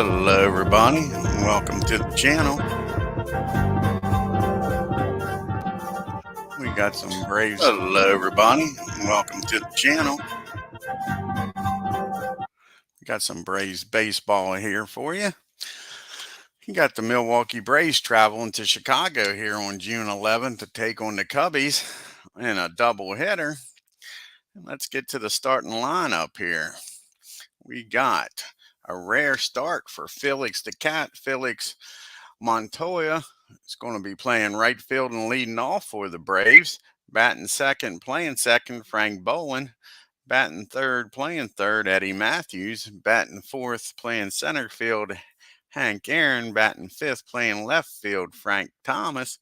Hello everybody, and welcome to the channel. We got some Braves. Hello everybody, and welcome to the channel. We got some Braves baseball here for you. You got the Milwaukee Braves traveling to Chicago here on June 11th to take on the Cubbies in a doubleheader. Let's get to the starting lineup here. We got a rare start for Felix the Cat. Felix Montoya is going to be playing right field and leading off for the Braves. Batting second, playing second, Frank Boland. Batting third, playing third, Eddie Matthews. Batting fourth, playing center field, Hank Aaron. Batting fifth, playing left field, Frank Thomas.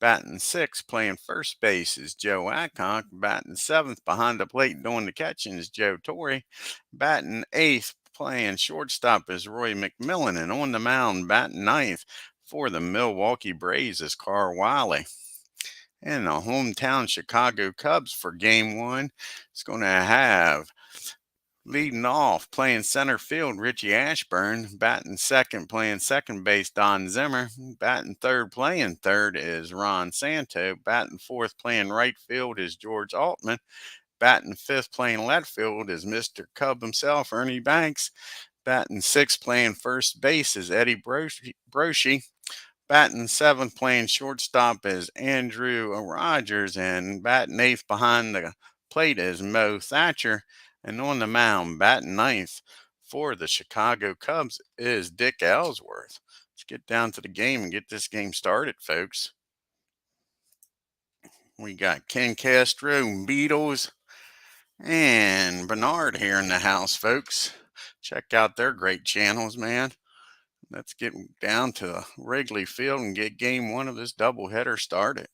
Batting sixth, playing first base is Joe Adcock. Batting seventh, behind the plate doing the catching is Joe Torre. Batting eighth, playing shortstop is Roy McMillan. And on the mound, batting ninth for the Milwaukee Braves is Carl Wiley. And the hometown Chicago Cubs for game one is going to have leading off, playing center field, Richie Ashburn. Batting second, playing second base, Don Zimmer. Batting third, playing third is Ron Santo. Batting fourth, playing right field is George Altman. Batting fifth, playing left field is Mr. Cub himself, Ernie Banks. Batting sixth, playing first base is Eddie Broshi. Batting seventh, playing shortstop is Andrew Rogers. And batting eighth behind the plate is Mo Thatcher. And on the mound, batting ninth for the Chicago Cubs is Dick Ellsworth. Let's get down to the game and get this game started, folks. We got Ken Castro, Beatles, and Bernard here in the house, folks. Check out their great channels, man. Let's get down to Wrigley Field and get game one of this doubleheader started.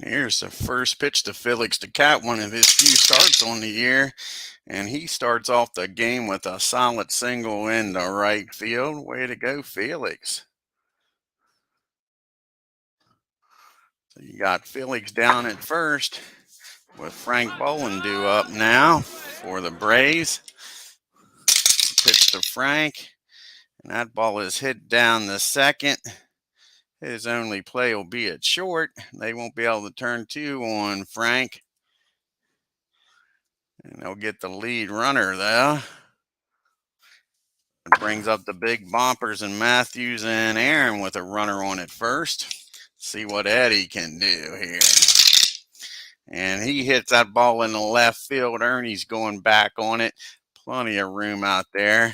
Here's the first pitch to Felix the Cat, one of his few starts on the year. And he starts off the game with a solid single in the right field. Way to go, Felix. So you got Felix down at first with Frank Boland due up now for the Braves. Pitch to Frank, and that ball is hit down the second. His only play will be at short. They won't be able to turn two on Frank. And they'll get the lead runner there. It brings up the big bumpers and Matthews and Aaron with a runner on at first. See what Eddie can do here. And he hits that ball in the left field. Ernie's going back on it. Plenty of room out there.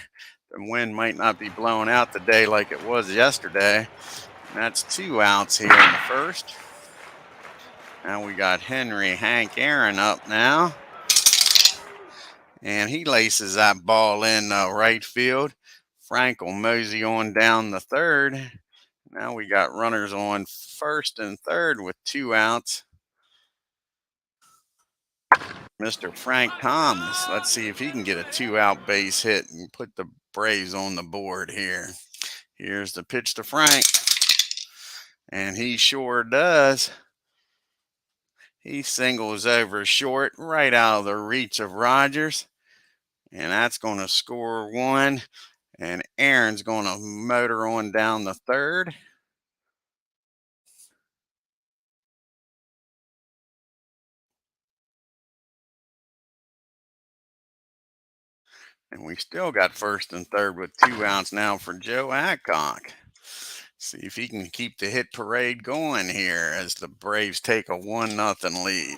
The wind might not be blowing out today like it was yesterday. And that's 2 outs here in the first. Now we got Hank Aaron up now. And he laces that ball in right field. Frank will mosey on down the third. Now we got runners on first and third with 2 outs. Mr. Frank Thomas. Let's see if he can get a 2-out base hit and put the Braves on the board here. Here's the pitch to Frank. And he sure does. He singles over short, right out of the reach of Rogers. And that's going to score one. And Aaron's going to motor on down the third. And we still got first and third with 2 outs now for Joe Adcock. See if he can keep the hit parade going here as the Braves take a 1-0 lead.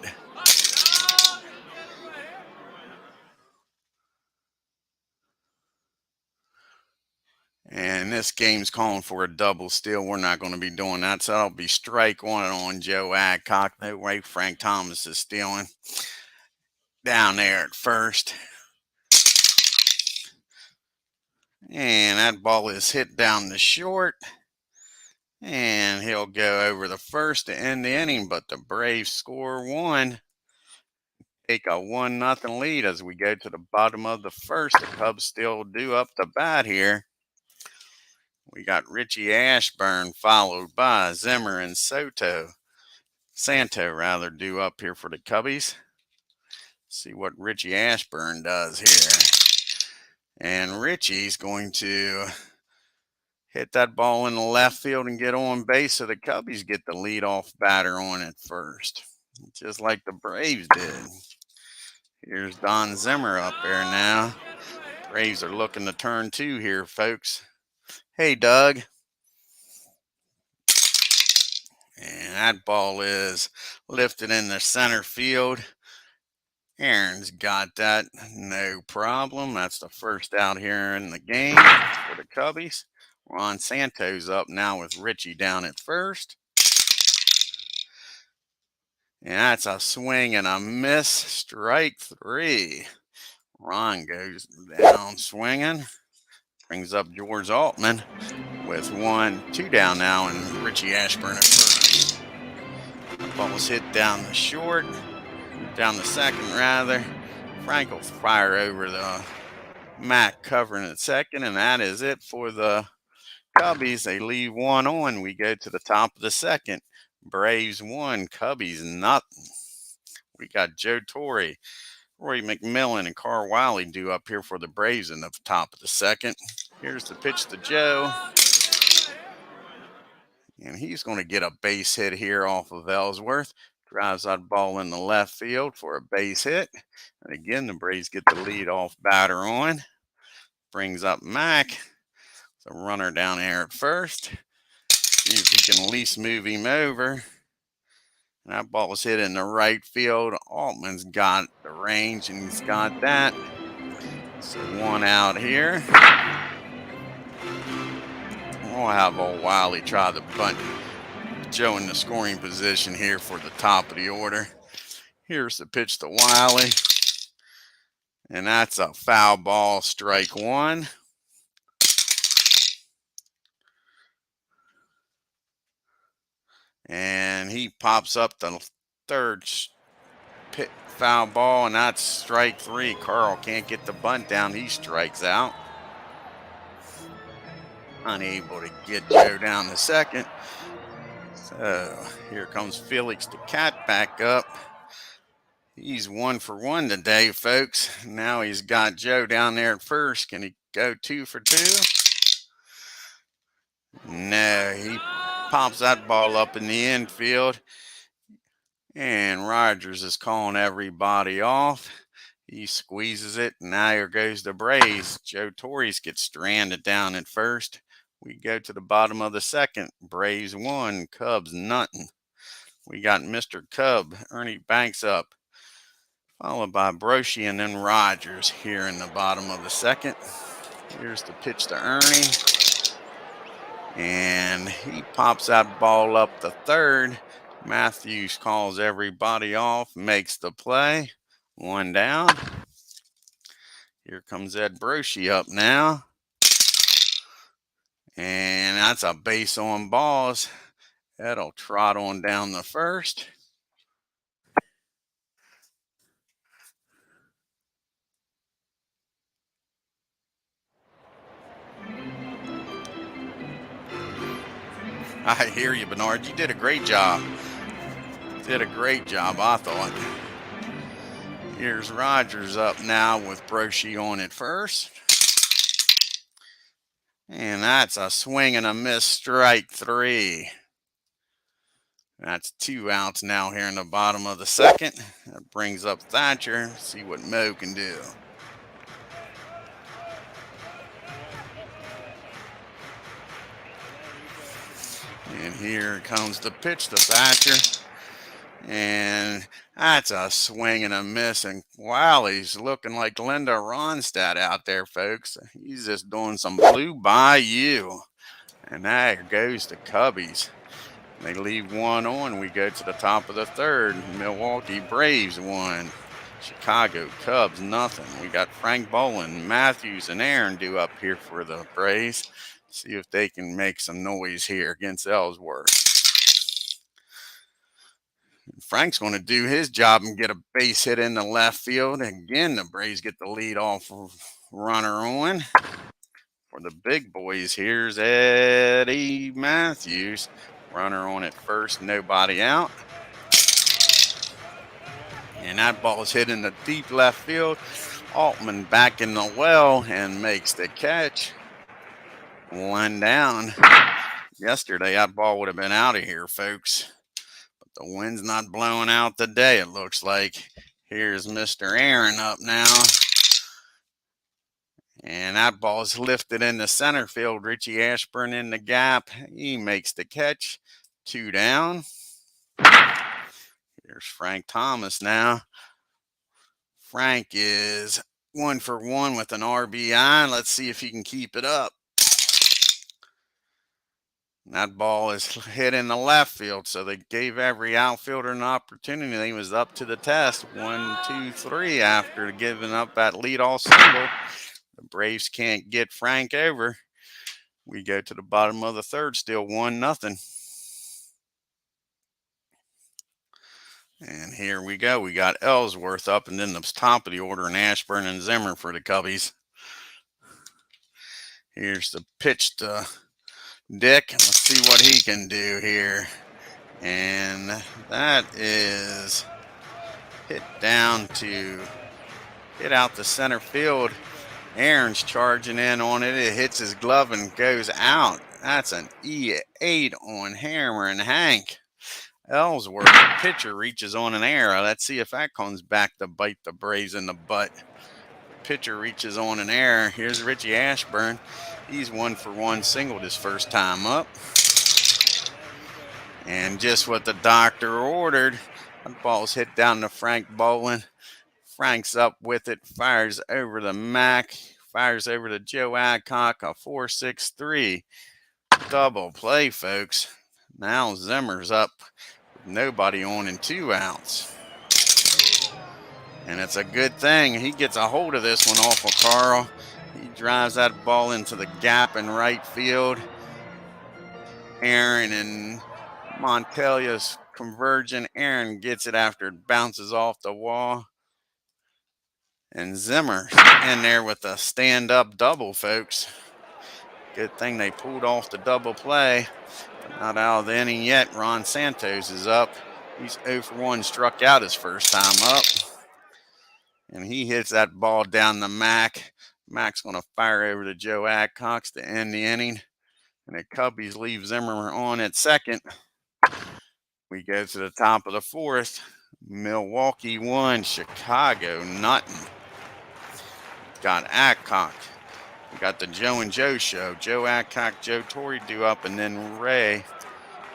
And this game's calling for a double steal. We're not going to be doing that. So that'll be strike one on Joe Adcock. No way Frank Thomas is stealing. Down there at first. And that ball is hit down the short. And he'll go over the first to end the inning. But the Braves score one. Take a 1-0 lead as we go to the bottom of the first. The Cubs still due up the bat here. We got Richie Ashburn followed by Zimmer and Santo rather, due up here for the Cubbies. See what Richie Ashburn does here. And Richie's going to hit that ball in the left field and get on base, so the Cubbies get the leadoff batter on at first, just like the Braves did. Here's Don Zimmer up there now. Braves are looking to turn two here, folks. Hey, Doug. And that ball is lifted in the center field. Aaron's got that, no problem. That's the first out here in the game for the Cubbies. Ron Santos up now with Richie down at first. And that's a swing and a miss, strike three. Ron goes down swinging. Brings up George Altman with 1-2 down now, and Richie Ashburn at first. The ball's hit down the second rather. Frank will fire over the Mac covering at second, and that is it for the Cubbies. They leave one on. We go to the top of the second. Braves 1, Cubbies nothing. We got Joe Torre, Roy McMillan, and Carl Wiley due up here for the Braves in the top of the second. Here's the pitch to Joe. And he's going to get a base hit here off of Ellsworth. Drives that ball in the left field for a base hit. And again, the Braves get the leadoff batter on. Brings up Mac. The runner down there at first. See if he can at least move him over. And that ball was hit in the right field. Altman's got the range, and he's got that. So 1 out here. We'll have old Wiley try to bunt Joe in the scoring position here for the top of the order. Here's the pitch to Wiley. And that's a foul ball, strike 1. And he pops up the third foul ball, and that's strike 3. Carl can't get the bunt down. He strikes out. Unable to get Joe down to second. So here comes Felix the Cat back up. He's 1 for 1 today, folks. Now he's got Joe down there at first. Can he go 2 for 2? No, he pops that ball up in the infield. And Rogers is calling everybody off. He squeezes it. And now here goes the Braves. Joe Torre gets stranded down at first. We go to the bottom of the second. Braves 1, Cubs nothing. We got Mr. Cub, Ernie Banks up, followed by Broshi and then Rogers here in the bottom of the second. Here's the pitch to Ernie. And he pops that ball up the third. Matthews calls everybody off, makes the play. 1 down. Here comes Ed Broshi up now. And that's a base on balls. That'll trot on down the first. I hear you, Bernard. You did a great job. Did a great job, I thought. Here's Rogers up now with Broshi on at first. And that's a swing and a miss, strike 3. That's 2 outs now here in the bottom of the second. That brings up Thatcher. See what Mo can do. And here comes the pitch to Thatcher. And that's a swing and a miss. And Wiley's looking like Linda Ronstadt out there, folks. He's just doing some blue bayou. And there goes the Cubbies. They leave 1 on. We go to the top of the third. Milwaukee Braves 1. Chicago Cubs nothing. We got Frank Boland, Matthews, and Aaron due up here for the Braves. See if they can make some noise here against Ellsworth. Frank's going to do his job and get a base hit in the left field. Again, the Braves get the lead off runner on For the big boys, here's Eddie Matthews. Runner on at first, nobody out. And that ball is hit in the deep left field. Altman back in the well and makes the catch. One down. Yesterday, that ball would have been out of here, folks. But the wind's not blowing out today, it looks like. Here's Mr. Aaron up now. And that ball is lifted in the center field. Richie Ashburn in the gap. He makes the catch. 2 down. Here's Frank Thomas now. Frank is 1 for 1 with an RBI. Let's see if he can keep it up. That ball is hit in the left field, so they gave every outfielder an opportunity. He was up to the test. 1, 2, 3 after giving up that leadoff single. The Braves can't get Frank over. We go to the bottom of the third, still 1-0. And here we go. We got Ellsworth up, and then the top of the order, and Ashburn and Zimmer for the Cubbies. Here's the pitch to Dick. Let's see what he can do here. And that is hit out the center field. Aaron's charging in on it. It hits his glove and goes out. That's an E8 on Hammer and Hank. Ellsworth, the pitcher, reaches on an error. Let's see if that comes back to bite the Braves in the butt. Pitcher reaches on an error. Here's Richie Ashburn. He's 1 for 1, singled his first time up. And just what the doctor ordered. That ball's hit down to Frank Bolin. Frank's up with it, fires over the Mac, fires over to Joe Adcock, a 4-6-3. Double play, folks. Now Zimmer's up with nobody on and 2 outs. And it's a good thing. He gets a hold of this one off of Carl. He drives that ball into the gap in right field. Aaron and Montelia's converging. Aaron gets it after it bounces off the wall. And Zimmer in there with a stand-up double, folks. Good thing they pulled off the double play. Not out of the inning yet. Ron Santos is up. He's 0 for 1, struck out his first time up. And he hits that ball down the Mac. Mac's going to fire over to Joe Adcock to end the inning. And the Cubbies leave Zimmer on at second. We go to the top of the fourth. Milwaukee 1, Chicago nothing. Got Adcock. We got the Joe and Joe show. Joe Adcock, Joe Torre due up, and then Roy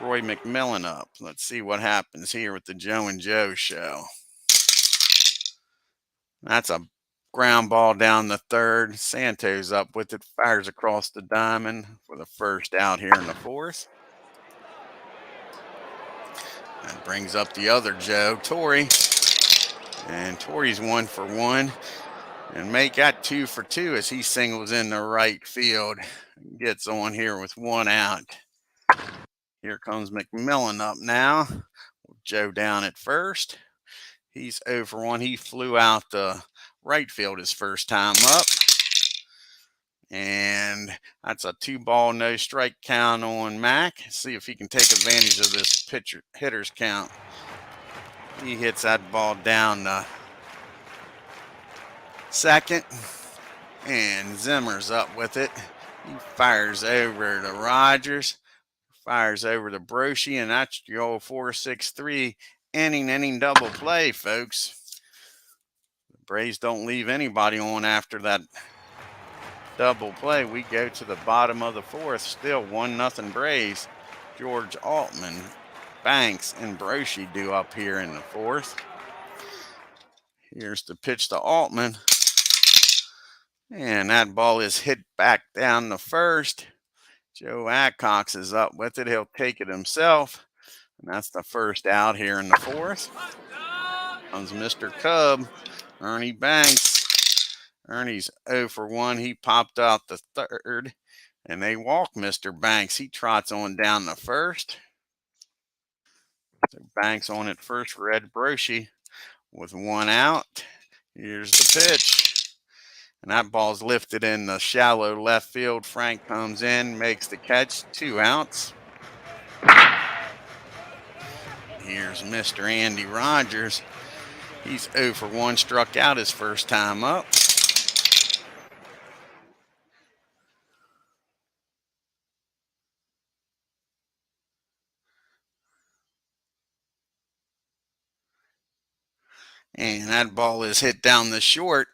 McMillan up. Let's see what happens here with the Joe and Joe show. That's a ground ball down the third. Santos up with it, fires across the diamond for the first out here in the fourth. That brings up the other Joe, Torre. And Torre's 1 for 1. And May got 2 for 2 as he singles in the right field. Gets on here with 1 out. Here comes McMillan up now. Joe down at first. He's 0 for 1. He flew out the right field his first time up. And that's a 2-ball, no strike count on Mac. See if he can take advantage of this hitter's count. He hits that ball down the second. And Zimmer's up with it. He fires over to Rogers. Fires over to Broshi. And that's your old 4-6-3 inning double play, folks. The Braves don't leave anybody on after that double play. We go to the bottom of the fourth. Still 1-0 Braves. George Altman, Banks, and Broshi due up here in the fourth. Here's the pitch to Altman. And that ball is hit back down the first. Joe Adcox is up with it. He'll take it himself. And that's the first out here in the fourth. Comes Mr. Cub, Ernie Banks. Ernie's 0 for 1. He popped out the third. And they walk Mr. Banks. He trots on down the first. So Banks on at first for Ed Broshi with 1 out. Here's the pitch. And that ball's lifted in the shallow left field. Frank comes in, makes the catch, 2 outs. Here's Mr. Andy Rogers. He's 0 for 1, struck out his first time up. And that ball is hit down the short.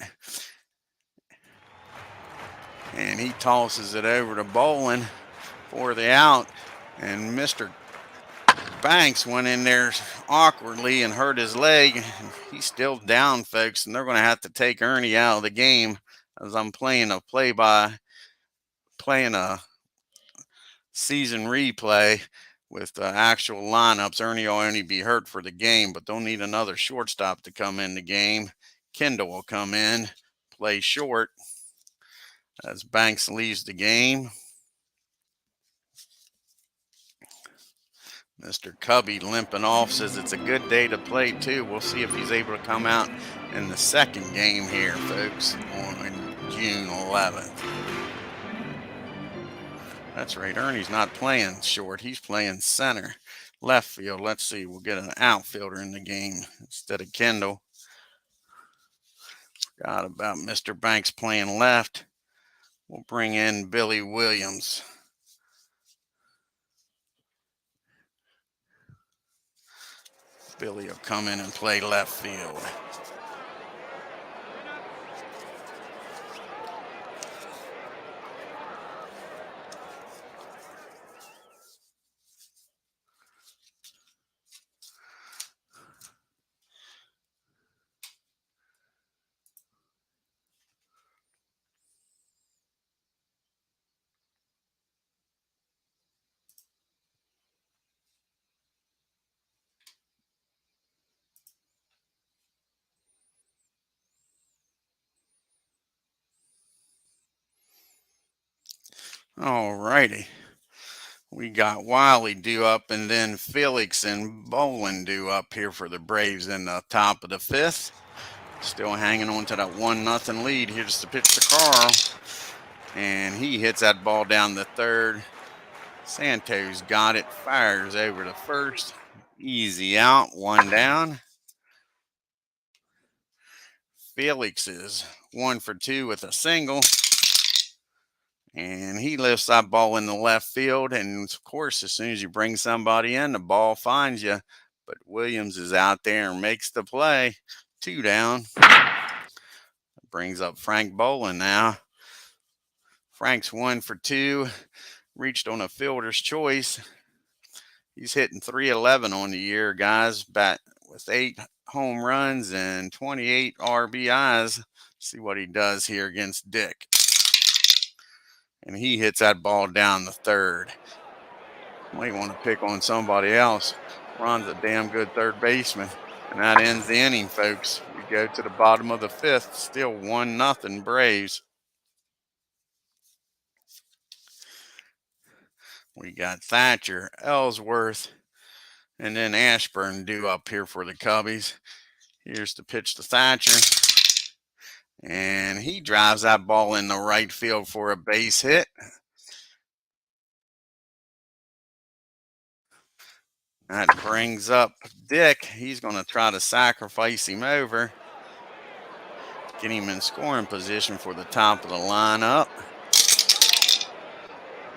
And he tosses it over to Bolin for the out. And Mr. Banks went in there awkwardly and hurt his leg. He's still down, folks, and they're going to have to take Ernie out of the game as I'm playing a season replay with the actual lineups. Ernie will only be hurt for the game, but they'll need another shortstop to come in the game. Kendall will come in, play short as Banks leaves the game. Mr. Cubby limping off says it's a good day to play too. We'll see if he's able to come out in the second game here, folks, on June 11th. That's right, Ernie's not playing short. He's playing center. Left field, let's see, we'll get an outfielder in the game instead of Kendall. Forgot about Mr. Banks playing left. We'll bring in Billy Williams. Billy will come in and play left field. All righty. We got Wiley due up and then Felix and Bolin due up here for the Braves in the top of the 5th. Still hanging on to that 1-0 lead. Here's the pitch to Carl. And he hits that ball down the third. Santos got it, fires over to first. Easy out, 1 down. Felix is 1 for 2 with a single. And he lifts that ball in the left field. And of course, as soon as you bring somebody in, the ball finds you. But Williams is out there and makes the play. 2 down. Brings up Frank Bolin now. Frank's 1 for 2. Reached on a fielder's choice. He's hitting .311 on the year, guys. Bat with 8 home runs and 28 RBIs. See what he does here against Dick. And he hits that ball down the third. Might want to pick on somebody else. Ron's a damn good third baseman. And that ends the inning, folks. We go to the bottom of the 5th. Still 1-0 Braves. We got Thatcher, Ellsworth, and then Ashburn due up here for the Cubbies. Here's the pitch to Thatcher. And he drives that ball in the right field for a base hit. That brings up Dick. He's going to try to sacrifice him over. Get him in scoring position for the top of the lineup.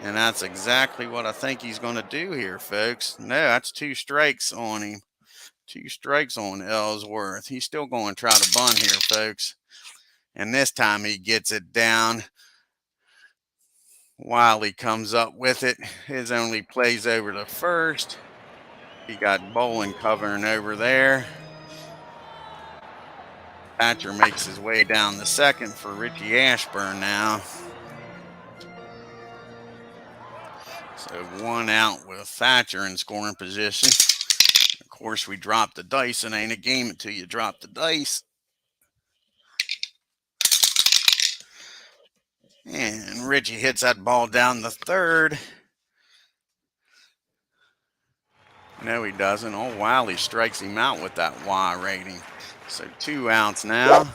And that's exactly what I think he's going to do here, folks. No, that's 2 strikes on him. 2 strikes on Ellsworth. He's still going to try to bunt here, folks. And this time he gets it down. Wiley comes up with it. His only plays over to first. He got Bolin covering over there. Thatcher makes his way down the second for Richie Ashburn now. So 1 out with Thatcher in scoring position. Of course, we dropped the dice. It ain't a game until you drop the dice. And Richie hits that ball down the third. No, he doesn't. Oh, Wiley strikes him out with that Y rating. So 2 outs now.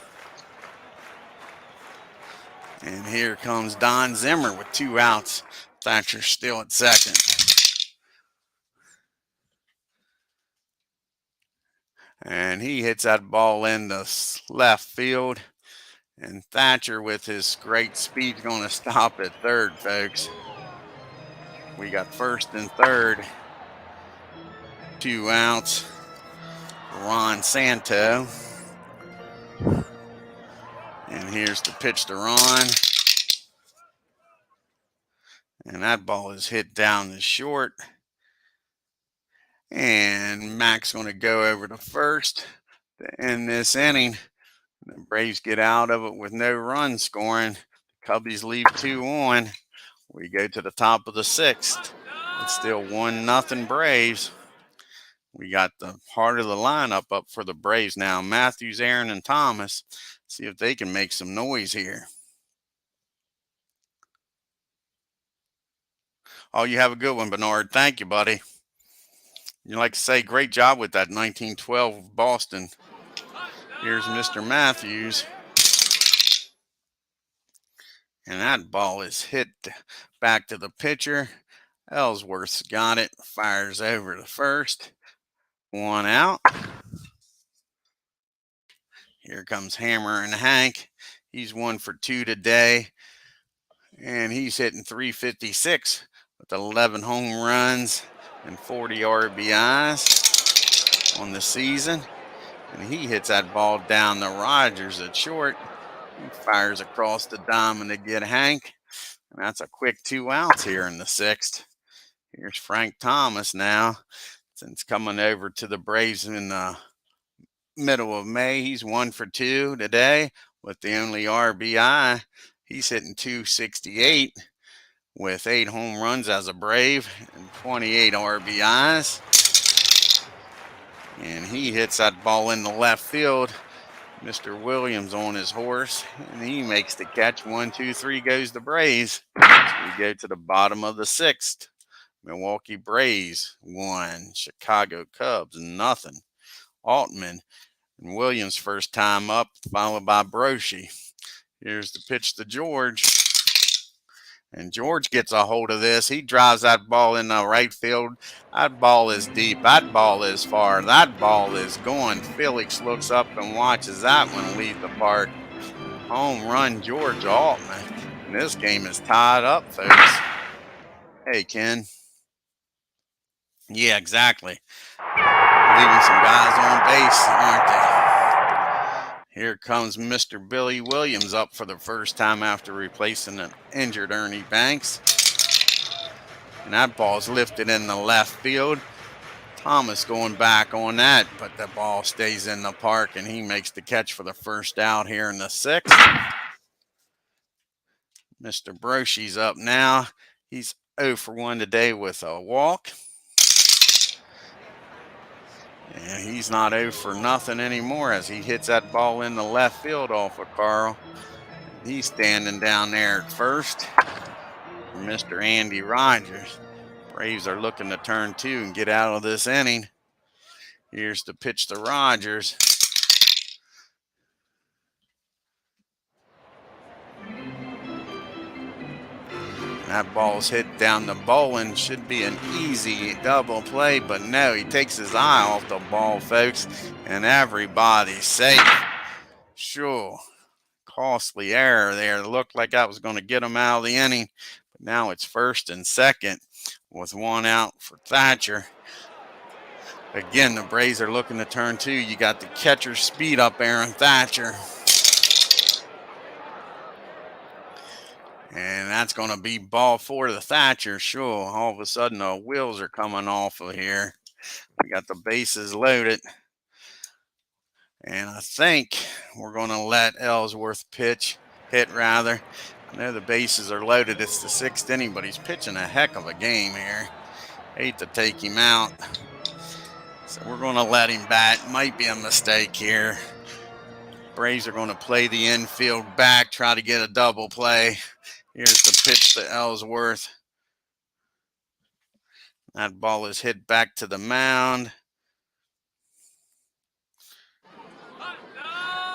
And here comes Don Zimmer with 2 outs. Thatcher still at second. And he hits that ball in the left field. And Thatcher, with his great speed, is going to stop at third, folks. We got first and third. 2 outs. Ron Santo. And here's the pitch to Ron. And that ball is hit down the short. And Mac's going to go over to first to end this inning. The Braves get out of it with no run scoring. The Cubbies leave 2 on. We go to the top of the 6th. It's still 1-0 Braves. We got the heart of the lineup up for the Braves now. Matthews, Aaron, and Thomas. See if they can make some noise here. Oh, you have a good one, Bernard. Thank you, buddy. You like to say, great job with that 1912 Boston. Here's Mr. Matthews. And that ball is hit back to the pitcher. Ellsworth's got it. Fires over to first. 1 out. Here comes Hammer and Hank. He's 1 for 2 today. And he's hitting .356 with 11 home runs and 40 RBIs on the season. And he hits that ball down to Rogers at short. He fires across the diamond to get Hank. And that's a quick 2 outs here in the 6th. Here's Frank Thomas now. Since coming over to the Braves in the middle of May, he's 1 for 2 today with the only RBI. He's hitting .268 with 8 home runs as a Brave and 28 RBIs. And he hits that ball in the left field. Mr. Williams on his horse, and he makes the catch. 1, 2, 3 goes the Braves. So we go to the bottom of the 6th. Milwaukee Braves 1, Chicago Cubs 0. Altman and Williams first time up, followed by Broshi. Here's the pitch to George. And George gets a hold of this. He drives that ball in the right field. That ball is deep. That ball is far. That ball is going. Felix looks up and watches that one leave the park. Home run, George Altman. And this game is tied up, folks. Hey, Ken. Yeah, exactly. Leaving some guys on base, aren't they? Here comes Mr. Billy Williams up for the first time after replacing an injured Ernie Banks. And that ball's lifted in the left field. Thomas going back on that, but the ball stays in the park, and he makes the catch for the first out here in the 6th. Mr. Broshi's up now. He's 0 for 1 today with a walk. And he's not 0 for nothing anymore as he hits that ball in the left field off of Carl. He's standing down there at first for Mr. Andy Rogers. Braves are looking to turn 2 and get out of this inning. Here's the pitch to Rogers. That ball's hit down the Bolin. Should be an easy double play, but no, he takes his eye off the ball, folks, and everybody's safe. Sure, costly error there. It looked like I was going to get him out of the inning, but now it's first and second with 1 out for Thatcher. Again, the Braves are looking to turn 2. You got the catcher's speed up, Aaron Thatcher. And that's going to be ball 4 to Thatcher. Sure, all of a sudden the wheels are coming off of here. We got the bases loaded. And I think we're going to let Ellsworth hit rather. I know the bases are loaded. It's the 6th inning, but he's pitching a heck of a game here. Hate to take him out. So we're going to let him bat. Might be a mistake here. Braves are going to play the infield back, try to get a double play. Here's the pitch to Ellsworth. That ball is hit back to the mound.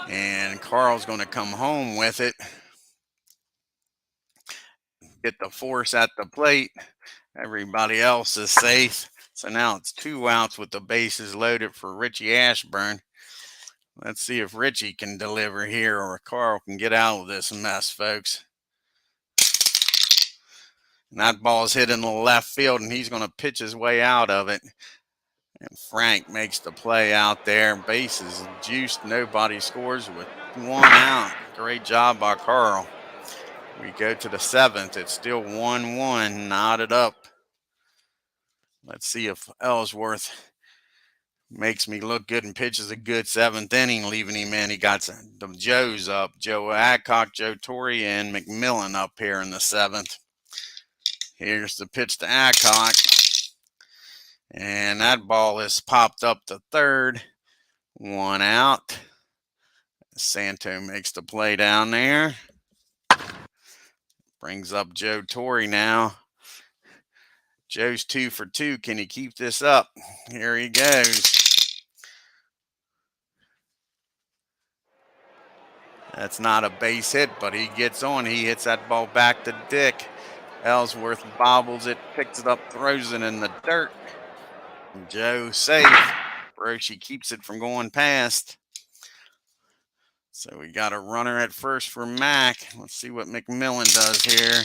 And Carl's going to come home with it. get the force at the plate. Everybody else is safe. So now it's 2 outs with the bases loaded for Richie Ashburn. Let's see if Richie can deliver here or Carl can get out of this mess, folks. And that ball's hit in the left field, and he's going to pitch his way out of it. And Frank makes the play out there. Bases juiced. Nobody scores with 1 out. Great job by Carl. We go to the 7th. It's still 1-1. Knotted up. Let's see if Ellsworth makes me look good and pitches a good 7th inning, leaving him in. He got the Joes up. Joe Adcock, Joe Torre, and McMillan up here in the 7th. Here's the pitch to Adcock. And that ball is popped up to 3rd. 1 out. Santo makes the play down there. Brings up Joe Torre now. Joe's 2 for 2. Can he keep this up? Here he goes. That's not a base hit, but he gets on. He hits that ball back to Dick. Ellsworth bobbles it, picks it up, throws it in the dirt. Joe safe. Brochie keeps it from going past. So we got a runner at first for Mac. Let's see what McMillan does here.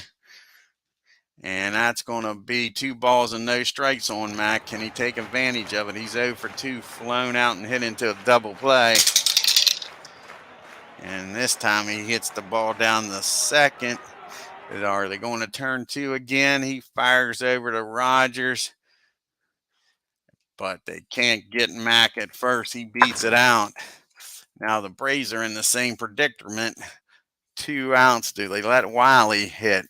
And that's going to be 2 balls and no strikes on Mac. Can he take advantage of it? He's 0 for 2, flown out and hit into a double play. And this time he hits the ball down the 2nd. Are they going to turn 2 again? He fires over to Rogers. But they can't get Mac at first. He beats it out. Now the Braves are in the same predicament. 2 outs. Do they let Wiley hit?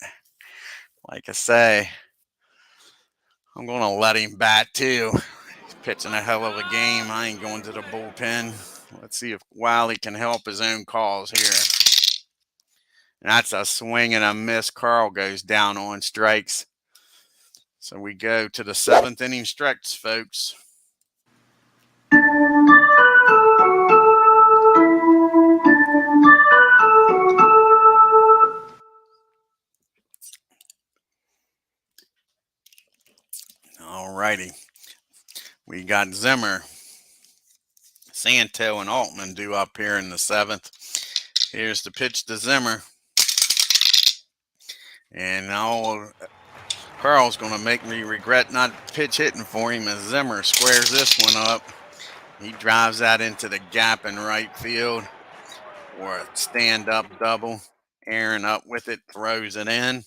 Like I say, I'm going to let him bat too. He's pitching a hell of a game. I ain't going to the bullpen. Let's see if Wiley can help his own cause here. And that's a swing and a miss. Carl goes down on strikes. So we go to the 7th inning stretch, folks. All righty. We got Zimmer, Santo, and Altman due up here in the 7th. Here's the pitch to Zimmer. And now Carl's going to make me regret not pitch hitting for him as Zimmer squares this one up. He drives that into the gap in right field for a stand-up double. Aaron up with it, throws it in.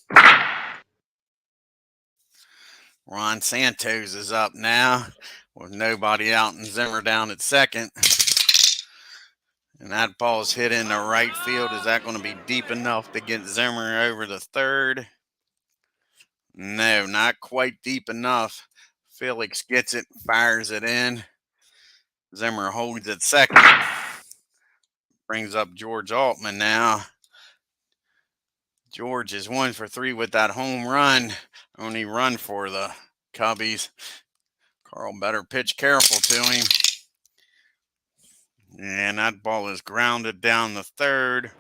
Ron Santos is up now with nobody out and Zimmer down at 2nd. And that ball's hit in the right field. Is that going to be deep enough to get Zimmer over to 3rd? No, not quite deep enough. Felix gets it, fires it in. Zimmer holds at 2nd. Brings up George Altman now. George is 1 for 3 with that home run. Only run for the Cubbies. Carl better pitch careful to him. And that ball is grounded down the 3rd.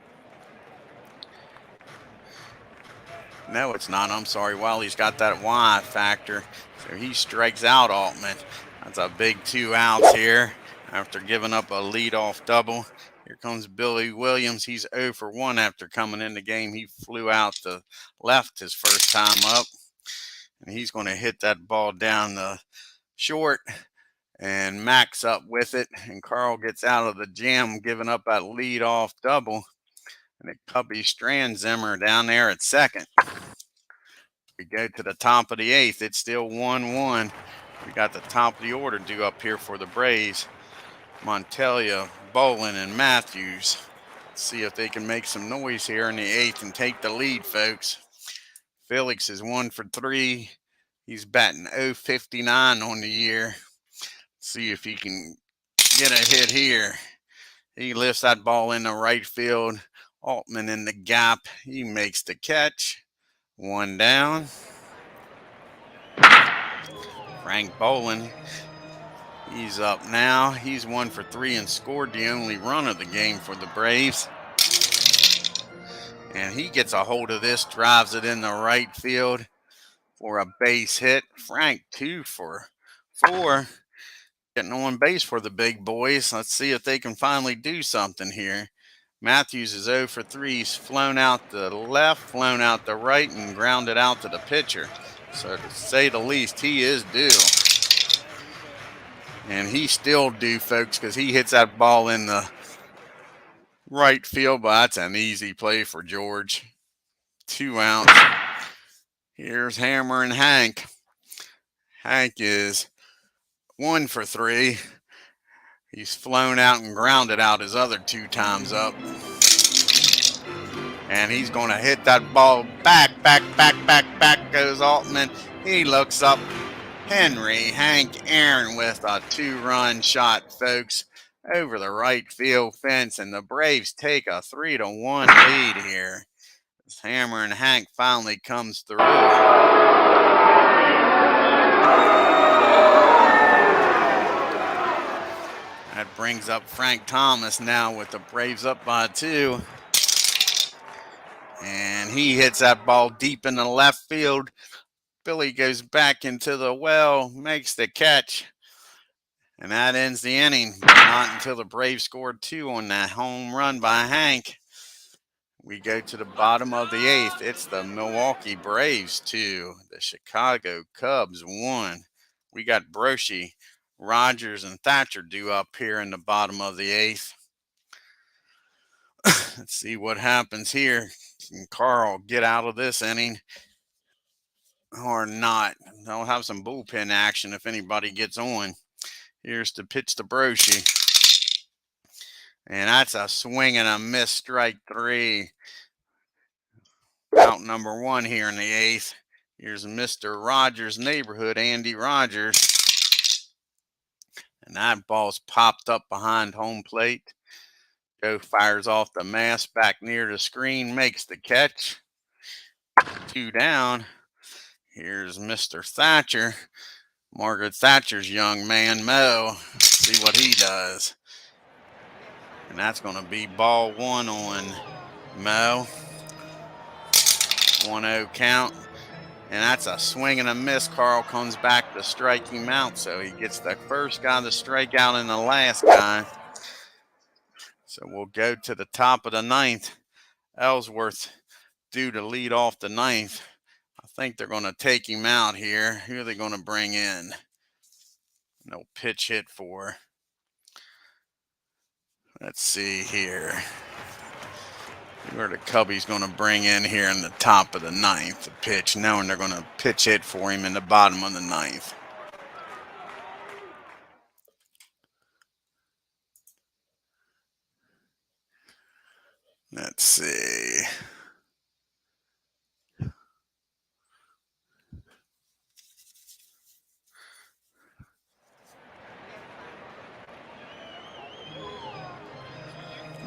No, it's not. I'm sorry. Wiley's got that Y factor. So he strikes out Altman. That's a big 2 outs here after giving up a leadoff double. Here comes Billy Williams. He's 0 for 1 after coming in the game. He flew out to left his first time up. And he's going to hit that ball down the short. And Mac's up with it. And Carl gets out of the jam, giving up that leadoff double. And the Cubbies strand Zimmer down there at 2nd. We go to the top of the 8th. It's still 1-1. We got the top of the order due up here for the Braves. Montelia, Bolin, and Matthews. Let's see if they can make some noise here in the 8th and take the lead, folks. Felix is 1 for 3. He's batting .059 on the year. See if he can get a hit here. He lifts that ball in the right field. Altman in the gap. He makes the catch. 1 down. Frank Bolin. He's up now. He's 1 for 3 and scored the only run of the game for the Braves. And he gets a hold of this, drives it in the right field for a base hit. Frank 2 for 4. Getting on base for the big boys. Let's see if they can finally do something here. Matthews is 0 for 3. He's flown out the left, flown out the right, and grounded out to the pitcher. So to say the least, he is due. And he's still due, folks, because he hits that ball in the right field, but that's an easy play for George. 2 outs. Here's Hammer and Hank. Hank is 1 for 3. He's flown out and grounded out his other 2 times up. And he's going to hit that ball back goes Altman. He looks up. Henry Hank Aaron with a 2-run shot, folks, over the right field fence. And the Braves take a 3-1 lead here. As Hammer and Hank finally comes through. That brings up Frank Thomas now with the Braves up by 2. And he hits that ball deep in the left field. Billy goes back into the well, makes the catch. And that ends the inning. But not until the Braves scored 2 on that home run by Hank. We go to the bottom of the 8th. It's the Milwaukee Braves 2. The Chicago Cubs 1. We got Broshi, Rogers, and Thatcher due up here in the bottom of the 8th. Let's see what happens here. Can Carl get out of this inning or not? They'll have some bullpen action if anybody gets on. Here's the pitch to Broshi. And that's a swing and a miss, strike 3. Out number 1 here in the 8th. Here's Mr. Rogers' neighborhood, Andy Rogers. And that ball's popped up behind home plate. Joe fires off the mask back near the screen, makes the catch. 2 down. Here's Mr. Thatcher, Margaret Thatcher's young man, Mo. See what he does. And that's going to be ball 1 on Mo. 1-0 count. And that's a swing and a miss. Carl comes back to strike him out. So he gets the first guy to strike out and the last guy. So we'll go to the top of the 9th. Ellsworth due to lead off the 9th. I think they're going to take him out here. Who are they going to bring in? No pitch hit for. Let's see here. Who are the Cubbies going to bring in here in the top of the 9th to pitch, knowing they're going to pitch hit for him in the bottom of the 9th? Let's see.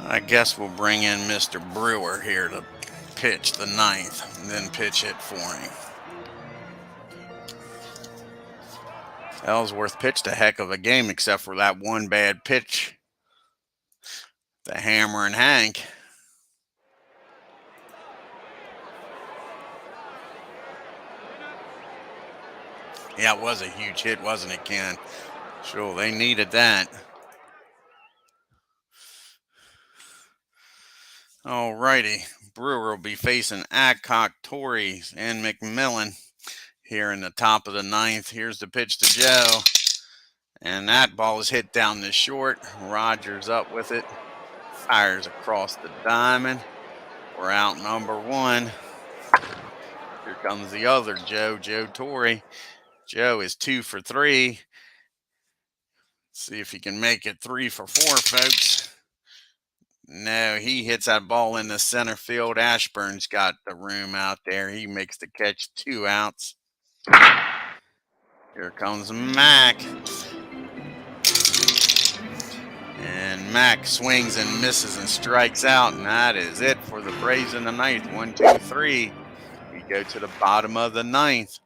I guess we'll bring in Mr. Brewer here to pitch the 9th and then pitch it for him. Ellsworth pitched a heck of a game except for that one bad pitch. The Hammer and Hank. Yeah, it was a huge hit, wasn't it, Ken? Sure, they needed that. All righty. Brewer will be facing Adcock, Torrey, and McMillan here in the top of the 9th. Here's the pitch to Joe. And that ball is hit down the short. Rogers up with it. Fires across the diamond. We're out number 1. Here comes the other Joe Torrey. Joe is 2 for 3. Let's see if he can make it 3 for 4, folks. No, he hits that ball in the center field. Ashburn's got the room out there. He makes the catch, 2 outs. Here comes Mac. And Mac swings and misses and strikes out. And that is it for the Braves in the 9th. 1, 2, 3. We go to the bottom of the 9th.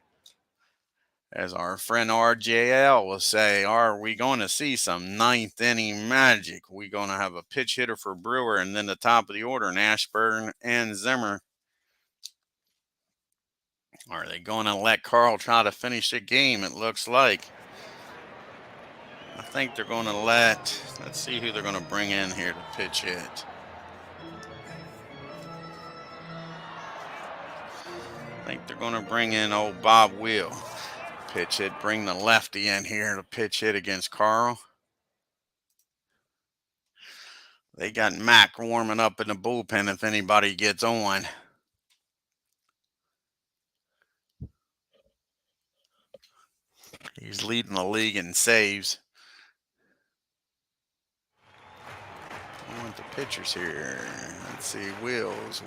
As our friend RJL will say, are we going to see some ninth inning magic? We going to have a pitch hitter for Brewer, and then the top of the order, and Ashburn and Zimmer. Are they going to let Carl try to finish the game? It looks like. I think they're going to let's see who they're going to bring in here to pitch hit. I think they're going to bring in old Bob Will. Pitch hit, bring the lefty in here to pitch hit against Carl. They got Mac warming up in the bullpen if anybody gets on. He's leading the league in saves. I want the pitchers here. Let's see, Wills.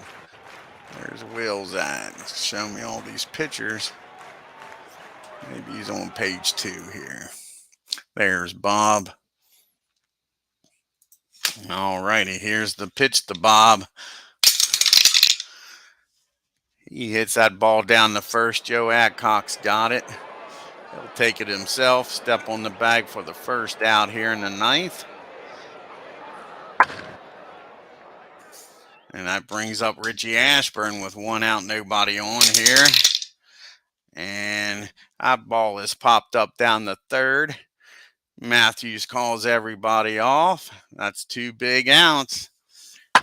Where's Wills at? Show me all these pitchers. Maybe he's on page 2 here. There's Bob. All righty, here's the pitch to Bob. He hits that ball down the first. Joe Adcock's got it. He'll take it himself. Step on the bag for the first out here in the ninth. And that brings up Richie Ashburn with 1 out, nobody on here. And that ball is popped up down the third. Matthews calls everybody off. That's 2 big outs.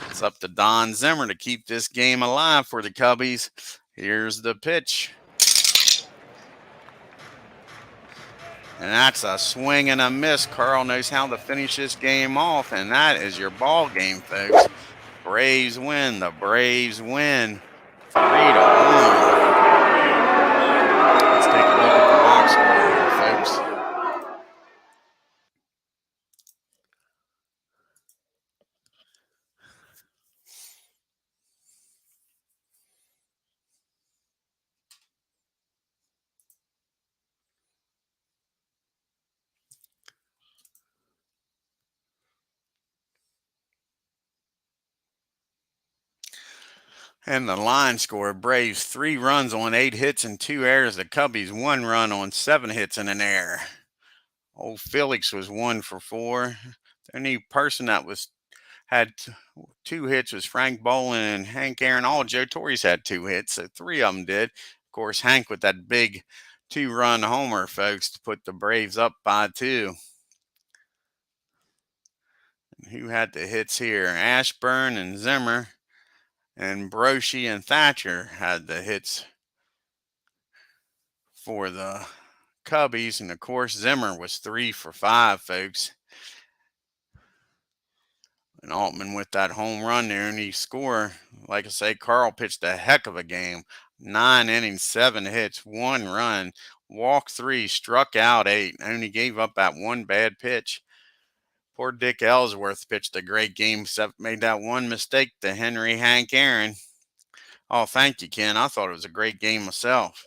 It's up to Don Zimmer to keep this game alive for the Cubbies. Here's the pitch. And that's a swing and a miss. Carl knows how to finish this game off, and that is your ball game, folks. Braves win. The Braves win 3-1. Let's take a look at the box score here, folks. And the line score, Braves 3 runs on 8 hits and 2 errors. The Cubbies 1 run on 7 hits and an error. Old Felix was 1 for 4. The only person that had 2 hits was Frank Bolin and Hank Aaron. All Joe Torres had 2 hits, so 3 of them did. Of course, Hank with that big 2-run homer, folks, to put the Braves up by 2. Who had the hits here? Ashburn and Zimmer. And Broshi and Thatcher had the hits for the Cubbies. And, of course, Zimmer was 3 for 5, folks. And Altman with that home run there, and he scored. Like I say, Carl pitched a heck of a game. 9 innings, 7 hits, 1 run, walked 3, struck out 8, only gave up that 1 bad pitch. Poor Dick Ellsworth pitched a great game, except made that 1 mistake to Henry Hank Aaron. Oh, thank you, Ken. I thought it was a great game myself.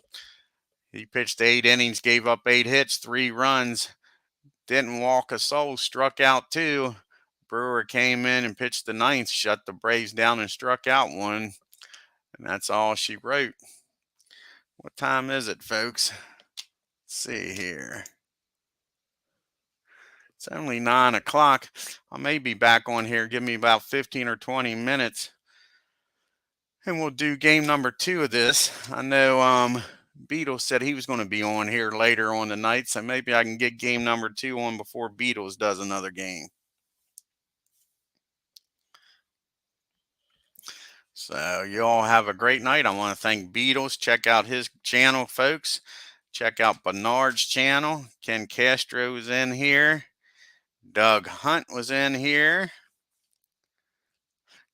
He pitched 8 innings, gave up 8 hits, 3 runs, didn't walk a soul, struck out 2. Brewer came in and pitched the 9th, shut the Braves down and struck out 1. And that's all she wrote. What time is it, folks? Let's see here. It's only 9 o'clock. I may be back on here. Give me about 15 or 20 minutes. And we'll do game number 2 of this. I know Beatles said he was going to be on here later on the night, so maybe I can get game number 2 on before Beatles does another game. So you all have a great night. I want to thank Beatles. Check out his channel, folks. Check out Bernard's channel. Ken Castro was in here. Doug Hunt was in here.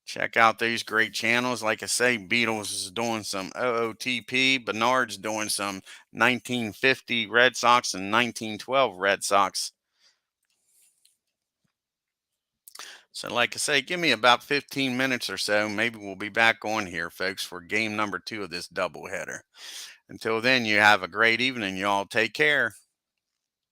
Check out these great channels. Like I say, Beatles is doing some OOTP. Bernard's doing some 1950 Red Sox and 1912 Red Sox. So like I say, give me about 15 minutes or so. Maybe we'll be back on here, folks, for game number 2 of this doubleheader. Until then, you have a great evening. You all take care.